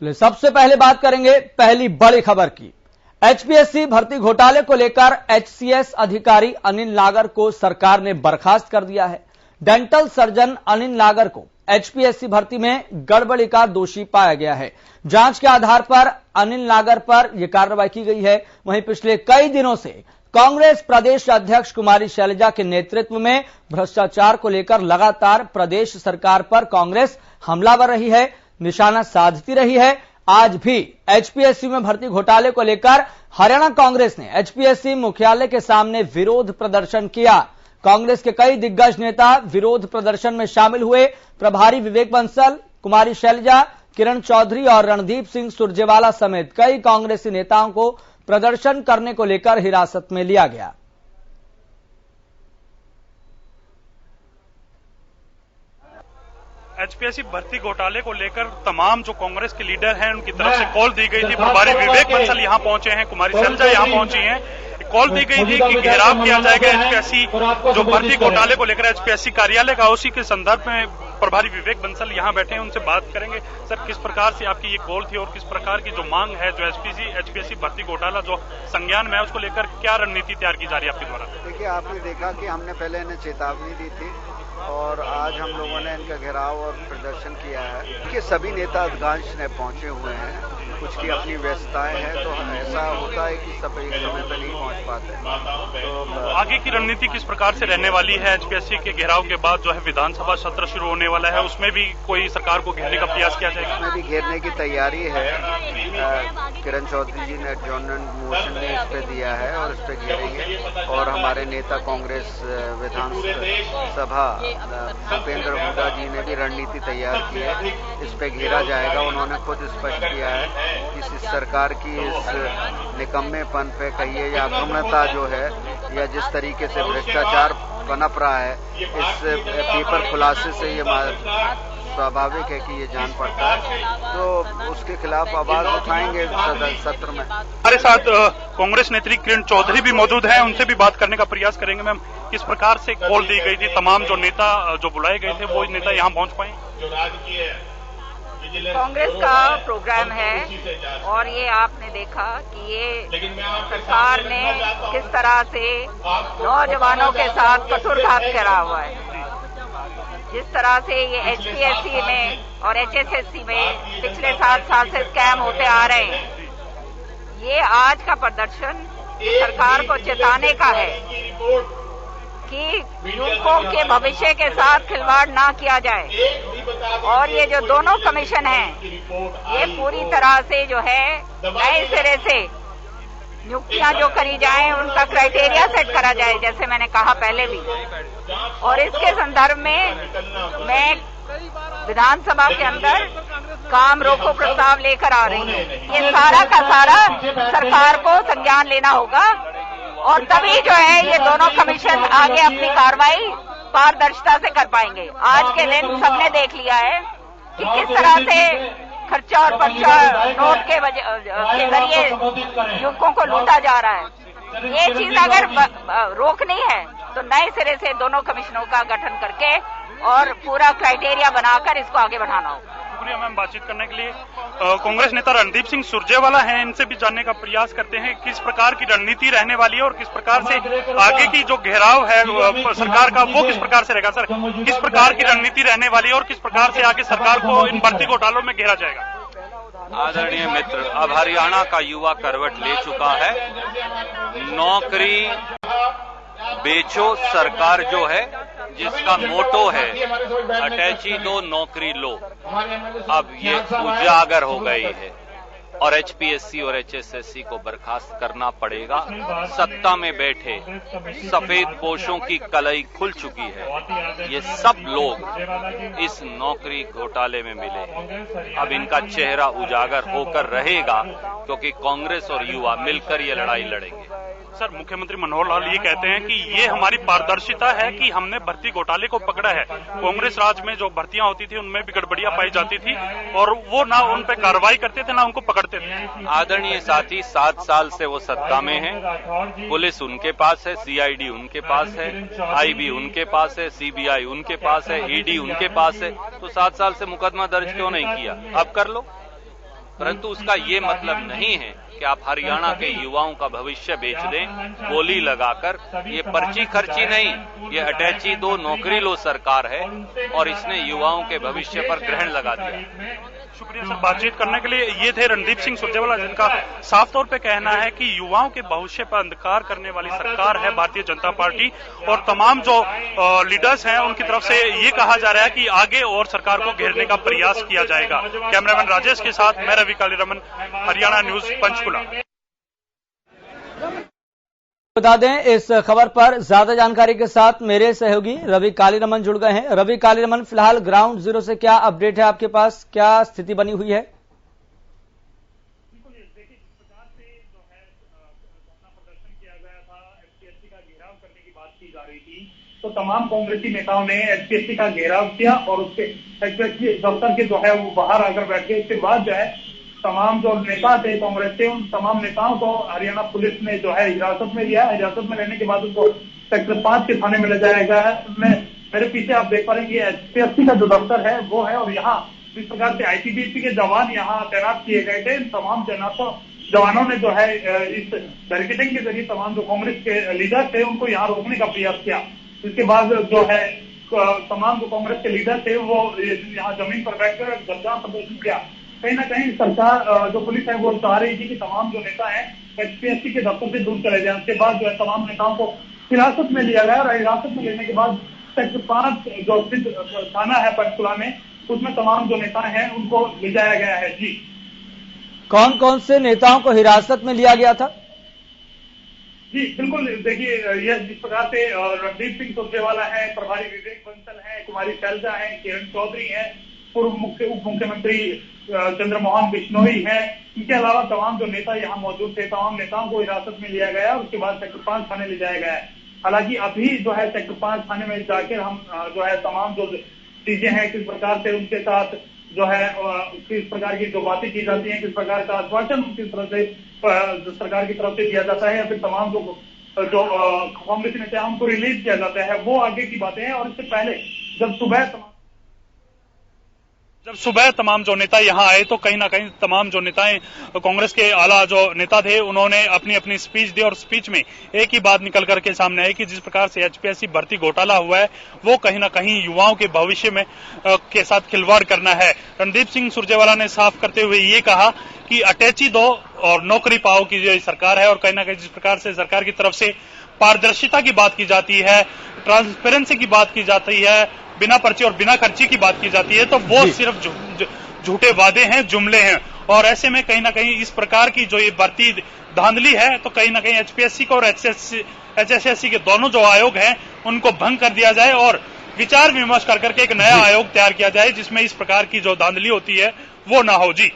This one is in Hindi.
सबसे पहले बात करेंगे पहली बड़ी खबर की। एचपीएससी भर्ती घोटाले को लेकर एचसीएस अधिकारी अनिल नागर को सरकार ने बर्खास्त कर दिया है। डेंटल सर्जन अनिल नागर को एचपीएससी भर्ती में गड़बड़ी का दोषी पाया गया है। जांच के आधार पर अनिल नागर पर यह कार्रवाई की गई है। वहीं पिछले कई दिनों से कांग्रेस प्रदेश अध्यक्ष कुमारी शैलजा के नेतृत्व में भ्रष्टाचार को लेकर लगातार प्रदेश सरकार पर कांग्रेस हमलावर रही है, निशाना साधती रही है। आज भी एचपीएससी में भर्ती घोटाले को लेकर हरियाणा कांग्रेस ने एचपीएससी मुख्यालय के सामने विरोध प्रदर्शन किया। कांग्रेस के कई दिग्गज नेता विरोध प्रदर्शन में शामिल हुए। प्रभारी विवेक बंसल, कुमारी शैलजा, किरण चौधरी और रणदीप सिंह सुरजेवाला समेत कई कांग्रेसी नेताओं को प्रदर्शन करने को लेकर हिरासत में लिया गया। एचपीएससी भर्ती घोटाले को लेकर तमाम जो कांग्रेस के लीडर हैं उनकी तरफ से कॉल दी गई थी। प्रभारी विवेक बंसल यहां पहुंचे हैं, कुमारी शैलजा यहां पहुंची हैं। कॉल दी गई थी कि घेराव किया जाएगा एचपीएससी जो भर्ती घोटाले को लेकर एचपीएससी कार्यालय का। उसी के संदर्भ में प्रभारी विवेक बंसल यहां बैठे हैं, उनसे बात करेंगे। सर, किस प्रकार से आपकी ये कॉल थी और किस प्रकार की जो मांग है, जो एचपीएससी भर्ती घोटाला जो संज्ञान में है, उसको लेकर क्या रणनीति तैयार की जा रही है आपके द्वारा? देखिए, आपने देखा कि हमने पहले इन्हें चेतावनी दी थी और आज हम लोगों ने इनका घेराव और प्रदर्शन किया है कि सभी नेता अधिकांश ने पहुंचे हुए हैं। कुछ की अपनी व्यस्तताएं हैं, तो ऐसा होता है कि सब एक समय पर नहीं पहुंच पाते। तो आगे की रणनीति किस प्रकार से रहने वाली है? एचपीएससी के घेराव के बाद जो है विधानसभा सत्र शुरू होने वाला है, उसमें भी कोई सरकार को घेरने का प्रयास किया जाएगा? उसमें भी घेरने की तैयारी है। किरण चौधरी जी ने एडजॉर्नमेंट मोशन में इस पे दिया है और इस पे घेरेंगे। और हमारे नेता कांग्रेस विधानसभा भूपेंद्र हुड्डा जी ने भी रणनीति तैयार की है, इस पे घेरा जाएगा। उन्होंने खुद स्पष्ट किया है कि इस सरकार की इस निकम्मेपन पे कहिए या आक्रमणता जो है या जिस तरीके से भ्रष्टाचार पनप रहा है, इस पेपर खुलासे से ये स्वाभाविक है कि ये जान पड़ता है, तो उसके खिलाफ आवाज उठाएंगे सत्र में। हमारे साथ कांग्रेस नेत्री किरण चौधरी भी मौजूद हैं, उनसे भी बात करने का प्रयास करेंगे। मैम, किस प्रकार से कॉल दी गई थी? तमाम जो नेता जो बुलाए गए थे वो नेता यहाँ पहुंच पाए? कांग्रेस का प्रोग्राम है और ये आपने देखा कि ये सरकार ने किस तरह से नौजवानों के साथ कठोर घात करा हुआ है। जिस तरह से ये एचपीएससी में और एचएसएससी में पिछले 7 साल से स्कैम होते आ रहे हैं, ये आज का प्रदर्शन सरकार को चेताने का है कि युवकों के भविष्य के साथ खिलवाड़ ना किया जाए। और ये जो दोनों कमीशन हैं, ये पूरी तरह से जो है नए सिरे से नियुक्तियां जो करी जाएं, उनका क्राइटेरिया सेट करा जाए, जैसे मैंने कहा पहले भी। और इसके संदर्भ में मैं विधानसभा के अंदर काम रोको प्रस्ताव लेकर आ रही हूँ। ये सारा का सारा सरकार को संज्ञान लेना होगा और तभी जो है ये दोनों कमीशन आगे अपनी कार्रवाई पारदर्शिता से कर पाएंगे। आज के दिन सबने देख लिया है कि किस तरह से खर्चा और पर्चा नोट के जरिए युवकों को लूटा जा रहा है। ये चीज अगर रोकनी है तो नए सिरे से दोनों कमीशनों का गठन करके और पूरा क्राइटेरिया बनाकर इसको आगे बढ़ाना होगा। शुक्रिया मैम बातचीत करने के लिए। कांग्रेस नेता रणदीप सिंह सुरजेवाला हैं, इनसे भी जानने का प्रयास करते हैं किस प्रकार की रणनीति रहने वाली है और किस प्रकार से आगे की जो घेराव है सरकार का वो किस प्रकार से रहेगा। सर, किस प्रकार की रणनीति रहने वाली है और किस प्रकार से आगे सरकार को इन भर्ती घोटालों में घेरा जाएगा? आदरणीय मित्र, अब हरियाणा का युवा करवट ले चुका है। नौकरी बेचो सरकार जो है, जिसका मोटो है अटैची दो नौकरी लो, अब ये उजागर हो गई है और एचपीएससी और एचएसएससी को बर्खास्त करना पड़ेगा। सत्ता में बैठे सफेद पोशों की कलई खुल चुकी है। ये सब लोग इस नौकरी घोटाले में मिले। अब इनका चेहरा उजागर होकर रहेगा क्योंकि कांग्रेस और युवा मिलकर ये लड़ाई लड़ेंगे। सर, मुख्यमंत्री मनोहर लाल ये कहते हैं कि ये हमारी पारदर्शिता है कि हमने भर्ती घोटाले को पकड़ा है। कांग्रेस राज में जो भर्तियां होती थी उनमें भी गड़बड़ियां पाई जाती थी और वो ना उन पे कार्रवाई करते थे ना उनको पकड़ते थे। आदरणीय साथी, 7 साल से वो सत्ता में है। पुलिस उनके पास है, सीआईडी उनके पास है, आईबी उनके पास है, सीबीआई उनके पास है, ईडी उनके पास है। तो 7 साल से मुकदमा दर्ज क्यों नहीं किया? अब कर लो। परंतु उसका ये मतलब नहीं है कि आप हरियाणा के युवाओं का भविष्य बेच दें बोली लगाकर। ये पर्ची खर्ची नहीं, ये अटैची दो नौकरी लो सरकार है और इसने युवाओं के भविष्य पर ग्रहण लगा दिया। शुक्रिया सर बातचीत करने के लिए। ये थे रणदीप सिंह सुरजेवाला, जिनका साफ तौर पे कहना है कि युवाओं के भविष्य पर अंधकार करने वाली सरकार है भारतीय जनता पार्टी, और तमाम जो लीडर्स हैं उनकी तरफ से ये कहा जा रहा है कि आगे और सरकार को घेरने का प्रयास किया जाएगा। कैमरामैन राजेश के साथ मैं रवि कालीरमन, हरियाणा न्यूज, पंचकुला। बता दें, इस खबर पर ज्यादा जानकारी के साथ मेरे सहयोगी रवि कालीरमन जुड़ गए हैं। रवि कालीरमन, फिलहाल ग्राउंड जीरो से क्या अपडेट है आपके पास, क्या स्थिति बनी हुई है? देखिए, जिस प्रकार से जो है धरना प्रदर्शन किया गया था, एचपीएससी का घेराव करने की बात की जा रही थी, तो तमाम कांग्रेसी नेताओं ने एचपीएससी का घेराव किया और उसके एचपीएससी दफ्तर के जो है वो बाहर आकर बैठ गए। इसके बाद जो है तमाम जो नेता थे कांग्रेस के, उन तमाम नेताओं को हरियाणा पुलिस ने जो है हिरासत में लिया। हिरासत में लेने के बाद उनको सेक्टर 5 के थाने में ले जाया गया है। उसमें मेरे पीछे आप देख पा रहे हैं कि एचपीएससी का जो दफ्तर है वो है, और यहाँ जिस प्रकार से आईटीबीपी के जवान यहाँ तैनात किए गए थे, तमाम जवानों ने जो है इस बैरिकेडिंग के जरिए तमाम जो कांग्रेस के लीडर थे उनको यहाँ रोकने का प्रयास किया। इसके बाद जो है तमाम जो कांग्रेस के लीडर थे वो यहाँ जमीन पर बैठकर धरना प्रदर्शन किया। कहीं ना कहीं सरकार जो पुलिस है वो चाह रही थी कि तमाम जो नेता हैं एचपीएससी के दफ्तर से दूर चले जाएं। उसके बाद जो है तमाम नेताओं को हिरासत में लिया गया और हिरासत में लेने के बाद सेक्टर 5 जो स्थित थाना है पंचकुला में, उसमें तमाम जो नेता हैं उनको ले जाया गया है। जी, कौन कौन से नेताओं को हिरासत में लिया गया था? जी बिल्कुल, देखिए यह जिस प्रकार से रणदीप सिंह सुरजेवाला है, प्रभारी विवेक बंसल है, कुमारी शैलजा है, किरण चौधरी है, पूर्व उप मुख्यमंत्री चंद्रमोहन बिश्नोई है, इनके अलावा तमाम जो नेता यहाँ मौजूद थे, तमाम नेताओं को हिरासत में लिया गया और उसके बाद सेक्टर 5 थाने ले जाया गया है। हालांकि अभी जो है सेक्टर 5 थाने में जाकर हम जो है तमाम जो चीजें हैं, किस प्रकार से उनके साथ जो है किस प्रकार की जो बातें की जाती हैं, किस प्रकार का आश्वासन किस तरह से सरकार की तरफ से दिया जाता है, या फिर तमाम जो कांग्रेस नेता उनको रिलीज किया जाता है, वो आगे की बातें हैं। और इससे पहले जब सुबह तमाम जो नेता यहाँ आए तो कहीं ना कहीं तमाम जो नेताएं कांग्रेस के आला जो नेता थे उन्होंने अपनी अपनी स्पीच दी, और स्पीच में एक ही बात निकल करके सामने आई कि जिस प्रकार से एचपीएससी भर्ती घोटाला हुआ है वो कहीं ना कहीं युवाओं के भविष्य में के साथ खिलवाड़ करना है। रणदीप सिंह सुरजेवाला ने साफ करते हुए ये कहा कि अटैची दो और नौकरी पाओ की जो सरकार है, और कहीं ना कहीं जिस प्रकार से सरकार की तरफ से पारदर्शिता की बात की जाती है, ट्रांसपेरेंसी की बात की जाती है, बिना पर्ची और बिना खर्ची की बात की जाती है, तो वो सिर्फ झूठे वादे हैं, जुमले हैं। और ऐसे में कहीं ना कहीं इस प्रकार की जो ये भर्ती धांधली है, तो कहीं ना कहीं एचपीएससी को और एचएसएससी के दोनों जो आयोग हैं उनको भंग कर दिया जाए और विचार विमर्श कर करके एक नया आयोग तैयार किया जाए जिसमें इस प्रकार की जो धांधली होती है वो ना हो। जी।